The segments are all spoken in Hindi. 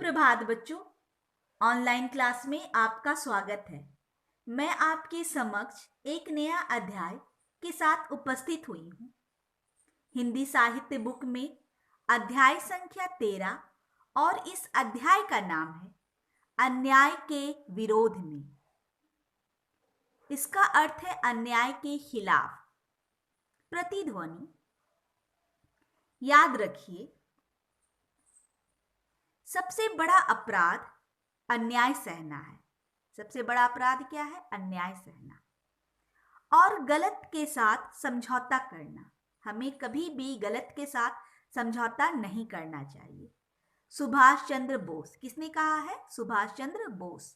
सुप्रभात बच्चों। ऑनलाइन क्लास में आपका स्वागत है। मैं आपके समक्ष एक नया अध्याय के साथ उपस्थित हुई हूँ। हिंदी साहित्य बुक में अध्याय संख्या 13 और इस अध्याय का नाम है अन्याय के विरोध में। इसका अर्थ है अन्याय के खिलाफ। प्रतिध्वनि। याद रखिए, सबसे बड़ा अपराध अन्याय सहना है। सबसे बड़ा अपराध क्या है? अन्याय सहना और गलत के साथ समझौता करना। हमें कभी भी गलत के साथ समझौता नहीं करना चाहिए। सुभाष चंद्र बोस। किसने कहा है? सुभाष चंद्र बोस।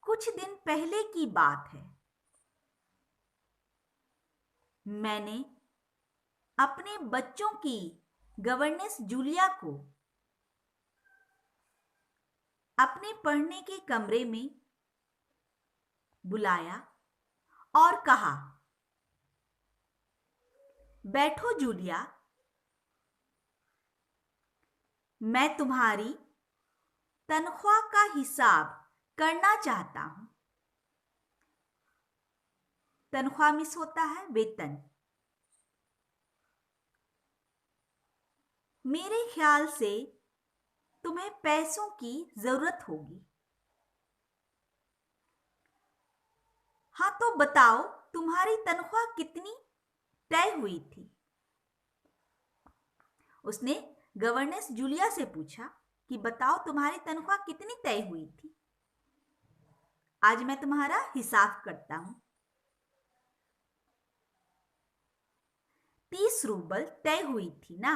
कुछ दिन पहले की बात है, मैंने अपने बच्चों की गवर्नेंस जूलिया को अपने पढ़ने के कमरे में बुलाया और कहा, बैठो जूलिया, मैं तुम्हारी तनख्वाह का हिसाब करना चाहता हूं। तनख्वाह मिस होता है वेतन। मेरे ख्याल से तुम्हें पैसों की जरूरत होगी। हाँ, तो बताओ तुम्हारी तनख्वाह कितनी तय हुई थी? उसने गवर्नेंस जूलिया से पूछा कि बताओ तुम्हारी तनख्वाह कितनी तय हुई थी। आज मैं तुम्हारा हिसाब करता हूं। 30 रूबल तय हुई थी ना?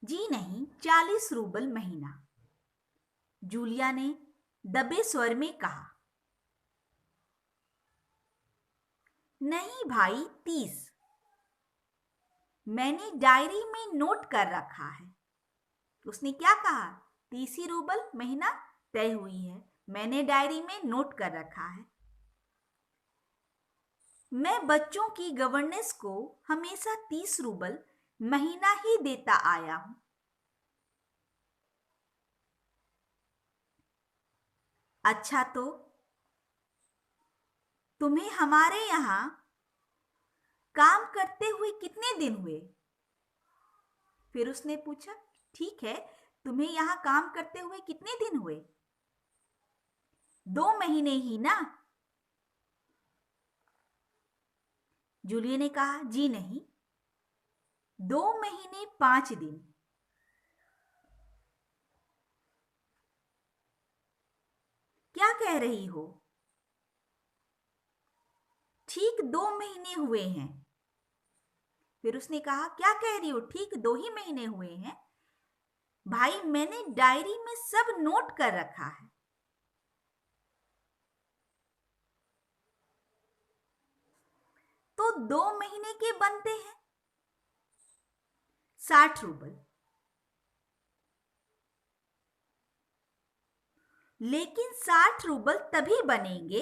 जी नहीं, 40 रूबल महीना। जूलिया ने दबे स्वर में कहा। नहीं भाई, 30। मैंने डायरी में नोट कर रखा है। उसने क्या कहा? 30 ही रूबल महीना तय हुई है। मैंने डायरी में नोट कर रखा है। मैं बच्चों की गवर्नेंस को हमेशा 30 रूबल महीना ही देता आया हूं। अच्छा, तो तुम्हें हमारे यहां काम करते हुए कितने दिन हुए? फिर उसने पूछा, ठीक है, तुम्हें यहां काम करते हुए कितने दिन हुए? 2 महीने ही ना? जूलिया ने कहा, जी नहीं, 2 महीने 5 दिन। क्या कह रही हो? ठीक 2 महीने हुए हैं। फिर उसने कहा, क्या कह रही हो? ठीक 2 ही महीने हुए हैं भाई, मैंने डायरी में सब नोट कर रखा है। तो 2 महीने के बनते हैं 60 रूबल। लेकिन 60 रूबल तभी बनेंगे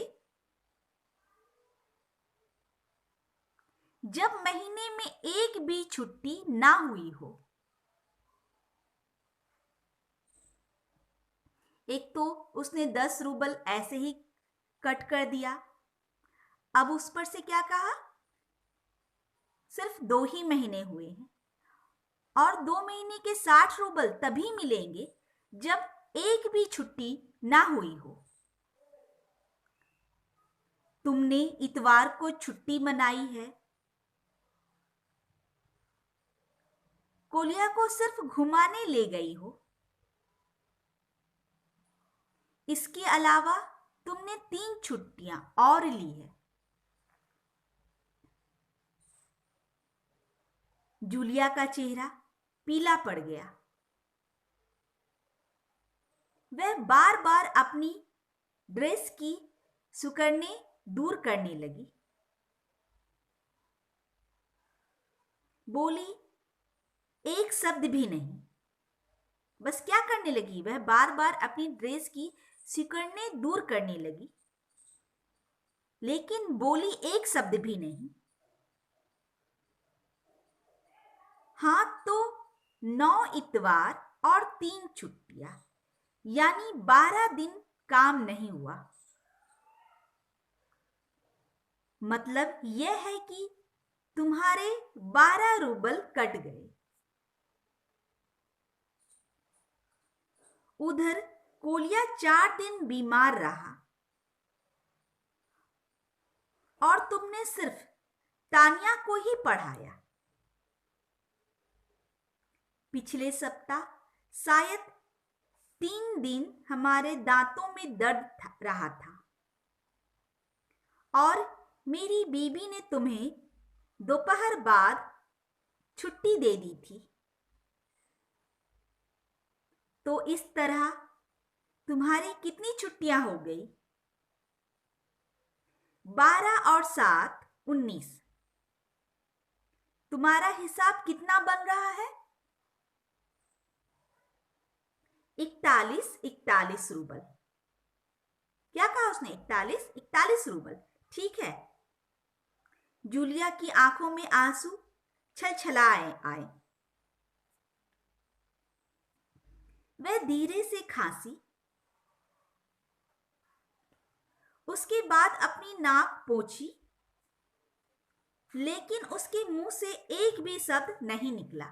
जब महीने में एक भी छुट्टी ना हुई हो। एक तो उसने 10 रूबल ऐसे ही कट कर दिया। अब उस पर से क्या कहा? सिर्फ 2 ही महीने हुए हैं और 2 महीने के 60 रूबल तभी मिलेंगे जब एक भी छुट्टी ना हुई हो। तुमने इतवार को छुट्टी मनाई है। कोलिया को सिर्फ घुमाने ले गई हो। इसके अलावा तुमने 3 छुट्टियां और ली है। जूलिया का चेहरा पीला पड़ गया। वह बार बार अपनी ड्रेस की सुकड़ने दूर करने लगी। बोली, एक शब्द भी नहीं। बस क्या करने लगी? वह बार बार अपनी ड्रेस की सिकुड़ने दूर करने लगी, लेकिन बोली एक शब्द भी नहीं। हाँ, तो 9 इतवार और 3 छुट्टियां, यानी 12 दिन काम नहीं हुआ। मतलब यह है कि तुम्हारे 12 रूबल कट गए। उधर कोलिया 4 दिन बीमार रहा और तुमने सिर्फ तानिया को ही पढ़ाया। पिछले सप्ताह शायद 3 दिन हमारे दांतों में दर्द रहा था और मेरी बीबी ने तुम्हें दोपहर बाद छुट्टी दे दी थी। तो इस तरह तुम्हारी कितनी छुट्टियां हो गई? 12 और 7 19। तुम्हारा हिसाब कितना बन रहा है? 41 रूबल। क्या कहा उसने? 41 रूबल। ठीक है। जूलिया की आंखों में आंसू छलछलाए आए। वह धीरे से खांसी, उसके बाद अपनी नाक पोंछी, लेकिन उसके मुंह से एक भी शब्द नहीं निकला।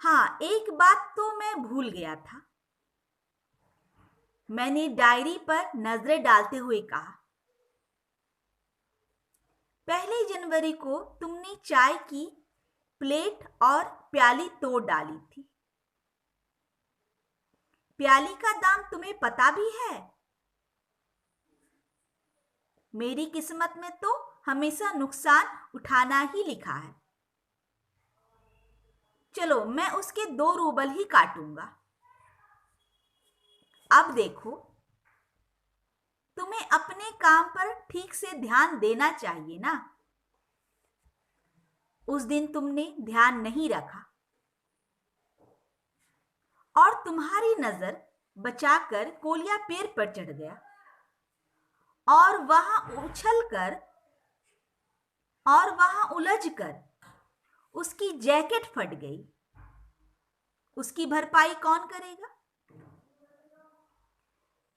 हाँ, एक बात तो मैं भूल गया था, मैंने डायरी पर नजरें डालते हुए कहा। 1 जनवरी को तुमने चाय की प्लेट और प्याली तोड़ डाली थी। प्याली का दाम तुम्हें पता भी है? मेरी किस्मत में तो हमेशा नुकसान उठाना ही लिखा है। चलो, मैं उसके 2 रूबल ही काटूंगा। अब देखो, तुम्हें अपने काम पर ठीक से ध्यान देना चाहिए ना। उस दिन तुमने ध्यान नहीं रखा और तुम्हारी नजर बचाकर कोलिया पेड़ पर चढ़ गया और वहां उलझकर उसकी जैकेट फट गई। उसकी भरपाई कौन करेगा?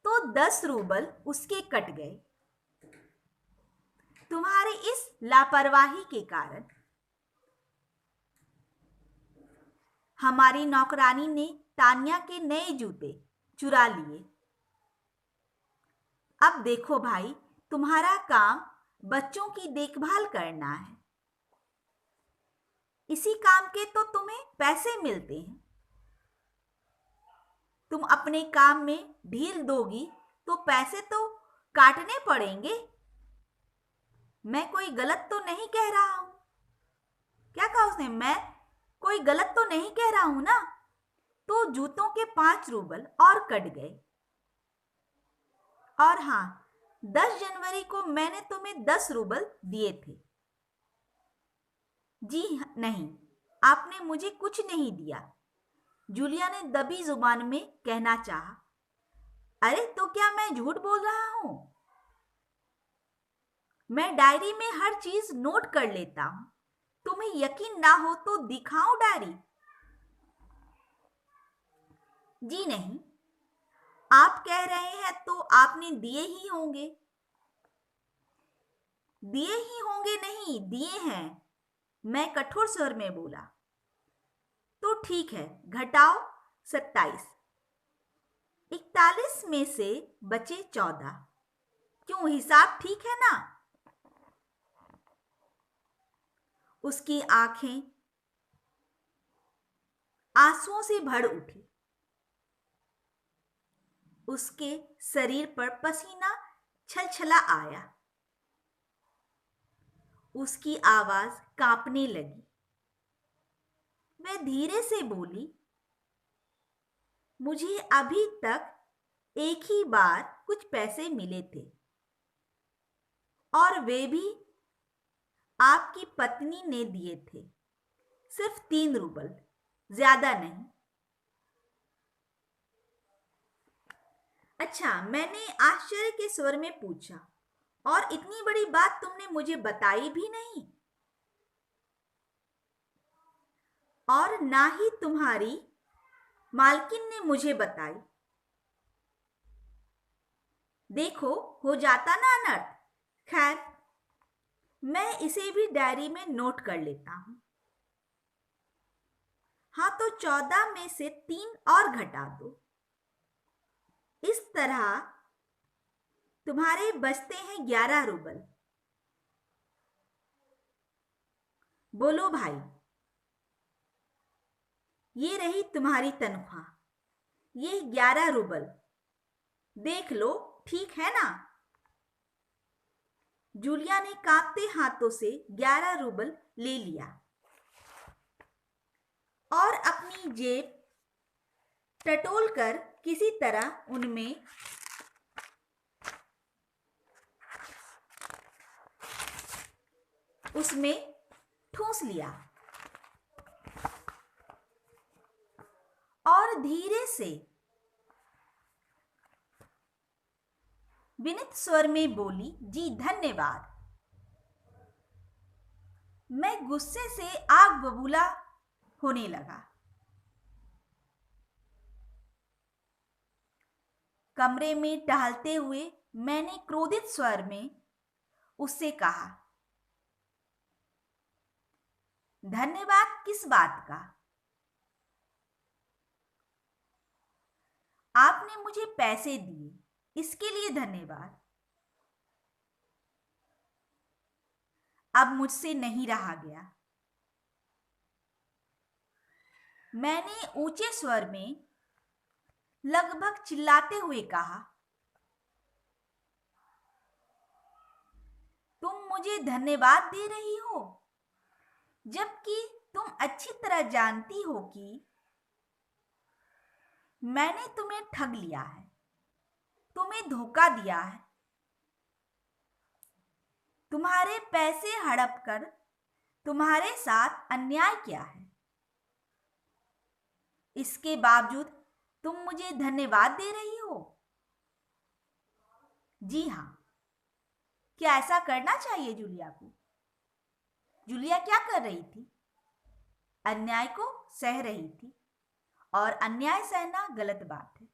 तो 10 रूबल उसके कट गए तुम्हारी इस लापरवाही के कारण। हमारी नौकरानी ने तानिया के नए जूते चुरा लिए। अब देखो भाई, तुम्हारा काम बच्चों की देखभाल करना है। इसी काम के तो तुम्हें पैसे मिलते हैं। तुम अपने काम में ढील दोगी तो पैसे तो काटने पड़ेंगे। मैं कोई गलत तो नहीं कह रहा हूं। क्या कहा उसने? मैं कोई गलत तो नहीं कह रहा हूं ना। तो जूतों के 5 रूबल और कट गए। और हाँ, 10 जनवरी को मैंने तुम्हें 10 रूबल दिए थे। जी नहीं, आपने मुझे कुछ नहीं दिया, जूलिया ने दबी जुबान में कहना चाहा। अरे, तो क्या मैं झूठ बोल रहा हूं? मैं डायरी में हर चीज नोट कर लेता हूं। तुम्हें यकीन ना हो तो दिखाऊं डायरी? जी नहीं, आप कह रहे हैं तो आपने दिए ही होंगे। दिए ही होंगे नहीं, दिए हैं, मैं कठोर स्वर में बोला। तो ठीक है, घटाओ 27। 41 में से बचे 14। क्यों, हिसाब ठीक है ना? उसकी आंखें आंसुओं से भर उठी। उसके शरीर पर पसीना छलछला आया। उसकी आवाज कांपने लगी। वह धीरे से बोली, मुझे अभी तक एक ही बार कुछ पैसे मिले थे और वे भी आपकी पत्नी ने दिए थे। सिर्फ 3 रूबल, ज्यादा नहीं। अच्छा, मैंने आश्चर्य के स्वर में पूछा, और इतनी बड़ी बात तुमने मुझे बताई भी नहीं? और ना ही तुम्हारी मालकिन ने मुझे बताई। देखो, हो जाता ना अनर्थ। खैर, मैं इसे भी डायरी में नोट कर लेता हूं। हाँ, तो 14 में से 3 और घटा दो। इस तरह तुम्हारे बचते हैं 11 रूबल। बोलो भाई, ये रही तुम्हारी तनख्वाह। ये 11 रूबल। देख लो, ठीक है ना? जूलिया ने कांपते हाथों से 11 रूबल ले लिया और अपनी जेब टटोल कर किसी तरह उसमें ठूंस लिया और धीरे से विनीत स्वर में बोली, जी धन्यवाद। मैं गुस्से से आग बबूला होने लगा। कमरे में टहलते हुए मैंने क्रोधित स्वर में उससे कहा, धन्यवाद किस बात का? आपने मुझे पैसे दिए, इसके लिए धन्यवाद। अब मुझसे नहीं रहा गया। मैंने ऊंचे स्वर में लगभग चिल्लाते हुए कहा, तुम मुझे धन्यवाद दे रही हो, जबकि तुम अच्छी तरह जानती हो कि मैंने तुम्हें ठग लिया है, तुम्हें धोखा दिया है, तुम्हारे पैसे हड़प कर तुम्हारे साथ अन्याय किया है। इसके बावजूद तुम मुझे धन्यवाद दे रही हो? जी हाँ, क्या ऐसा करना चाहिए जूलिया को? जूलिया क्या कर रही थी? अन्याय को सह रही थी और अन्याय सहना गलत बात है।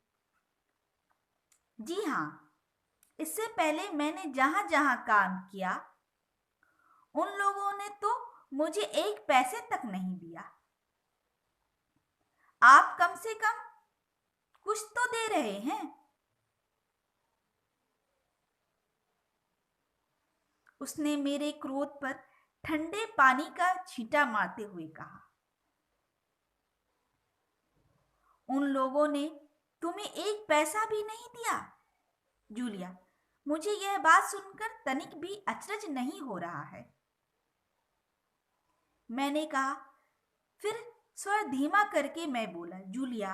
जी हाँ, इससे पहले मैंने जहां जहां काम किया, उन लोगों ने तो मुझे 1 पैसे तक नहीं दिया। आप कम से कम कुछ तो दे रहे हैं। उसने मेरे क्रोध पर ठंडे पानी का छींटा मारते हुए कहा, उन लोगों ने तुम्हें 1 पैसा भी नहीं दिया। जूलिया, मुझे यह बात सुनकर तनिक भी अचरज नहीं हो रहा है। मैंने कहा। फिर स्वर धीमा करके मैं बोला, जूलिया,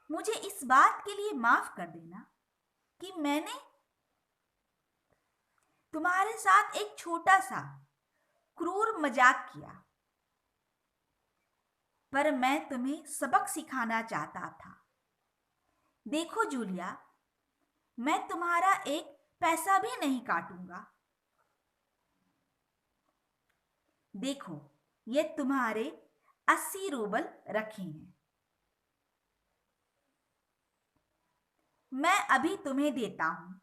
मुझे इस बात के लिए माफ कर देना कि मैंने तुम्हारे साथ एक छोटा सा क्रूर मजाक किया, पर मैं तुम्हें सबक सिखाना चाहता था। देखो जूलिया, मैं तुम्हारा 1 पैसा भी नहीं काटूंगा। देखो, ये तुम्हारे 80 रूबल रखे हैं। मैं अभी तुम्हें देता हूं,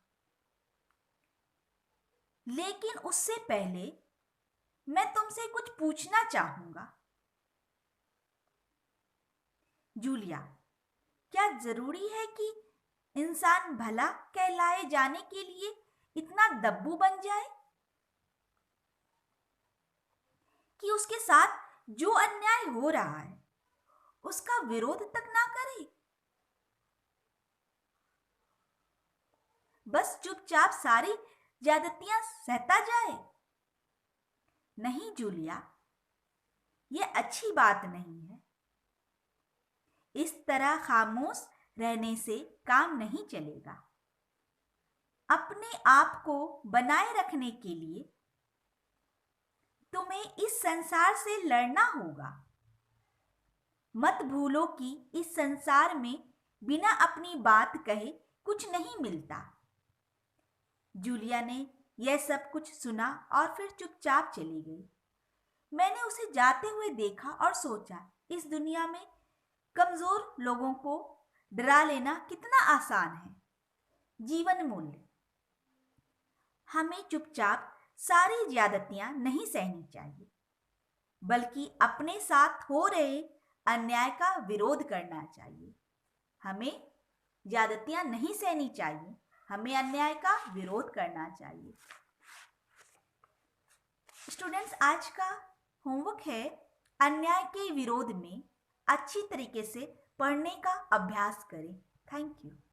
लेकिन उससे पहले मैं तुमसे कुछ पूछना चाहूंगा। जूलिया, क्या जरूरी है कि इंसान भला कहलाए जाने के लिए इतना दब्बू बन जाए कि उसके साथ जो अन्याय हो रहा है उसका विरोध तक ना करे? बस चुपचाप सारी ज्यादतियां सहता जाए? नहीं जूलिया, यह अच्छी बात नहीं है। इस तरह खामोश रहने से काम नहीं चलेगा। अपने आप को बनाए रखने के लिए तुम्हें इस संसार से लड़ना होगा। मत भूलो कि इस संसार में बिना अपनी बात कहे कुछ नहीं मिलता। जूलिया ने यह सब कुछ सुना और फिर चुपचाप चली गई। मैंने उसे जाते हुए देखा और सोचा, इस दुनिया में कमजोर लोगों को डरा लेना कितना आसान है। जीवन मूल्य। हमें चुपचाप सारी ज्यादतियां नहीं सहनी चाहिए, बल्कि अपने साथ हो रहे अन्याय का विरोध करना चाहिए। हमें ज्यादतियां नहीं सहनी चाहिए, हमें अन्याय का विरोध करना चाहिए। स्टूडेंट्स, आज का होमवर्क है अन्याय के विरोध में अच्छी तरीके से पढ़ने का अभ्यास करें। Thank you.